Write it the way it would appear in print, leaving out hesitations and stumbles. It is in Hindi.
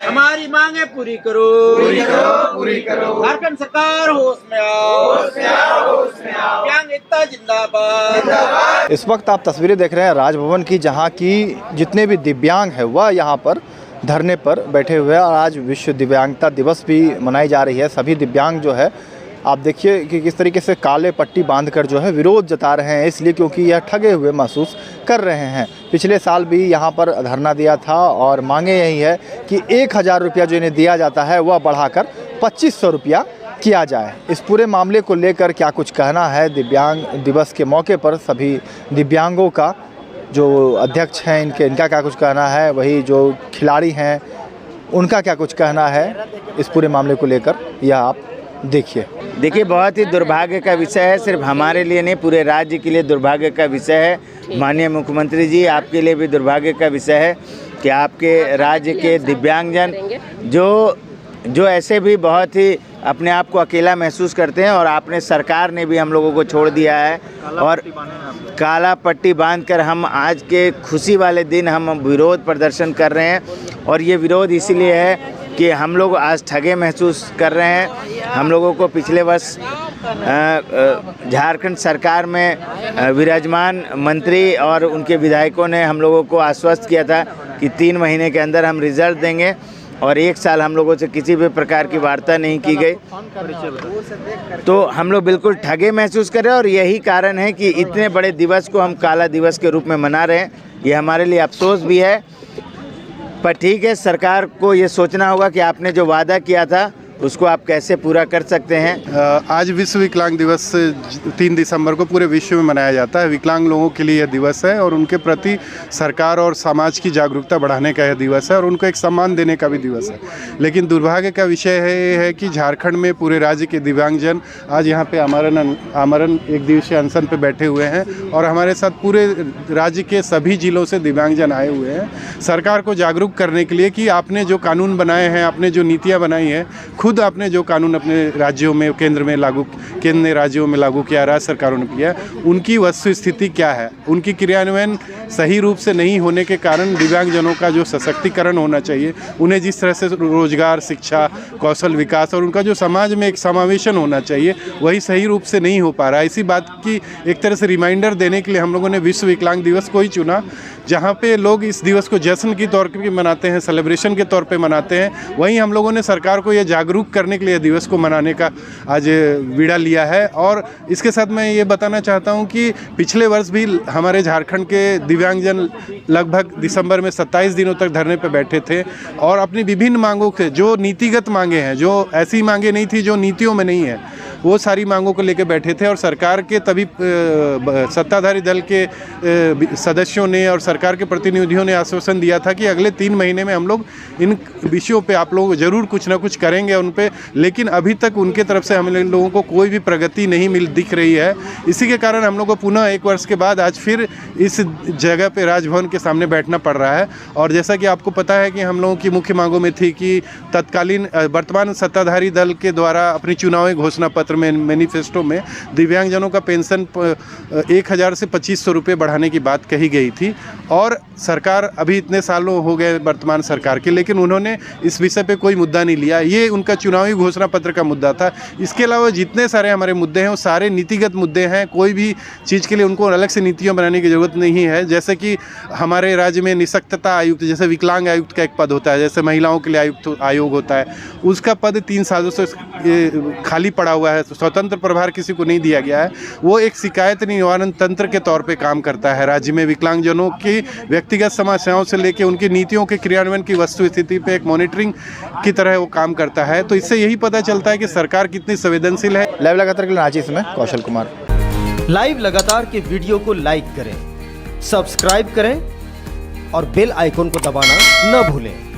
हमारी मांगे पूरी करो, पूरी करो। झारखंड सरकार होश में आओ, दिव्यांग एकता जिंदाबाद। इस वक्त आप तस्वीरें देख रहे हैं राजभवन की, जहां की जितने भी दिव्यांग हैं वह यहां पर धरने पर बैठे हुए हैं। और आज विश्व दिव्यांगता दिवस भी मनाई जा रही है। सभी दिव्यांग जो है आप देखिए कि किस तरीके से काले पट्टी बांधकर जो है विरोध जता रहे हैं, इसलिए क्योंकि यह ठगे हुए महसूस कर रहे हैं। पिछले साल भी यहाँ पर धरना दिया था और मांगे यही है कि 1000 रुपया जो इन्हें दिया जाता है वह बढ़ाकर 2500 रुपया किया जाए। इस पूरे मामले को लेकर क्या कुछ कहना है दिव्यांग दिवस के मौके पर सभी दिव्यांगों का, जो अध्यक्ष हैं इनका क्या कुछ कहना है, वही जो खिलाड़ी हैं उनका क्या कुछ कहना है इस पूरे मामले को लेकर, यह आप देखिए। बहुत ही दुर्भाग्य का विषय है, सिर्फ हमारे लिए नहीं पूरे राज्य के लिए दुर्भाग्य का विषय है। माननीय मुख्यमंत्री जी, आपके लिए भी दुर्भाग्य का विषय है कि आपके राज्य के दिव्यांगजन जो ऐसे भी बहुत ही अपने आप को अकेला महसूस करते हैं, और आपने सरकार ने भी हम लोगों को छोड़ दिया है और काला पट्टी बांधकर हम आज के खुशी वाले दिन हम विरोध प्रदर्शन कर रहे हैं। और ये विरोध इसीलिए है कि हम लोग आज ठगे महसूस कर रहे हैं। हम लोगों को पिछले वर्ष झारखंड सरकार में विराजमान मंत्री और उनके विधायकों ने हम लोगों को आश्वस्त किया था कि 3 महीने के अंदर हम रिजल्ट देंगे, और 1 साल हम लोगों से किसी भी प्रकार की वार्ता नहीं की गई। तो हम लोग बिल्कुल ठगे महसूस कर रहे हैं, और यही कारण है कि इतने बड़े दिवस को हम काला दिवस के रूप में मना रहे हैं। ये हमारे लिए अफसोस भी है, पर ठीक है, सरकार को ये सोचना होगा कि आपने जो वादा किया था उसको आप कैसे पूरा कर सकते हैं। आज विश्व विकलांग दिवस 3 दिसंबर को पूरे विश्व में मनाया जाता है। विकलांग लोगों के लिए यह दिवस है और उनके प्रति सरकार और समाज की जागरूकता बढ़ाने का यह दिवस है, और उनको एक सम्मान देने का भी दिवस है। लेकिन दुर्भाग्य का विषय है कि झारखंड में पूरे राज्य के दिव्यांगजन आज यहाँ पे आमरण 1 दिवसीय अनशन पे बैठे हुए हैं, और हमारे साथ पूरे राज्य के सभी जिलों से दिव्यांगजन आए हुए हैं सरकार को जागरूक करने के लिए कि आपने जो कानून बनाए हैं, आपने जो नीतियाँ बनाई हैं, खुद आपने जो कानून अपने राज्यों में केंद्र राज्यों में लागू किया, राज्य सरकारों ने किया, उनकी वस्तु स्थिति क्या है। उनकी क्रियान्वयन सही रूप से नहीं होने के कारण दिव्यांगजनों का जो सशक्तिकरण होना चाहिए, उन्हें जिस तरह से रोजगार, शिक्षा, कौशल विकास और उनका जो समाज में एक समावेशन होना चाहिए, वही सही रूप से नहीं हो पा रहा है। इसी बात की एक तरह से रिमाइंडर देने के लिए हम लोगों ने विश्व विकलांग दिवस को ही चुना, जहाँ पे लोग इस दिवस को जश्न के तौर पर मनाते हैं, सेलिब्रेशन के तौर पे मनाते हैं। वहीं हम लोगों ने सरकार को यह जागरूक करने के लिए दिवस को मनाने का आज बीड़ा लिया है। और इसके साथ मैं ये बताना चाहता हूँ कि पिछले वर्ष भी हमारे झारखंड के दिव्यांगजन लगभग दिसंबर में 27 दिनों तक धरने पर बैठे थे, और अपनी विभिन्न मांगों के जो नीतिगत मांगे हैं, जो ऐसी मांगे नहीं थी जो नीतियों में नहीं है, वो सारी मांगों को लेकर बैठे थे। और सरकार के तभी सत्ताधारी दल के सदस्यों ने और सरकार के प्रतिनिधियों ने आश्वासन दिया था कि अगले 3 महीने में हम लोग इन विषयों पे आप लोग जरूर कुछ ना कुछ करेंगे उन पे, लेकिन अभी तक उनके तरफ से हम लोगों को कोई भी प्रगति नहीं दिख रही है। इसी के कारण हम लोग को पुनः 1 वर्ष के बाद आज फिर इस जगह पे राजभवन के सामने बैठना पड़ रहा है। और जैसा कि आपको पता है कि हम लोगों की मुख्य मांगों में थी कि तत्कालीन वर्तमान सत्ताधारी दल के द्वारा अपनी चुनावी घोषणा पत्र में, मैनिफेस्टो में दिव्यांगजनों का पेंशन 1000 से 2500 रुपये बढ़ाने की बात कही गई थी। और सरकार अभी इतने सालों हो गए वर्तमान सरकार के, लेकिन उन्होंने इस विषय पे कोई मुद्दा नहीं लिया। ये उनका चुनावी घोषणा पत्र का मुद्दा था। इसके अलावा जितने सारे हमारे मुद्दे हैं वो सारे नीतिगत मुद्दे हैं। कोई भी चीज़ के लिए उनको अलग से नीतियाँ बनाने की ज़रूरत नहीं है। जैसे कि हमारे राज्य में निःशक्तता आयुक्त, जैसे विकलांग आयुक्त का एक पद होता है, जैसे महिलाओं के लिए आयोग होता है, उसका पद 3 सालों से खाली पड़ा हुआ है, स्वतंत्र प्रभार किसी को नहीं दिया गया है। वो एक शिकायत निवारण तंत्र के तौर पे काम करता है। राज्य में विकलांगजनों की व्यक्तिगत समस्याओं से लेकर उनकी नीतियों के क्रियान्वयन की वस्तु स्थिति पे एक मॉनिटरिंग की तरह वो काम करता है। तो इससे यही पता चलता है कि सरकार कितनी संवेदनशील है। लाइव लगातार के लिए रांची से मैं कौशल कुमार। लाइव लगातार के वीडियो को लाइक करें, सब्सक्राइब करें और बेल आइकन को दबाना न भूलें।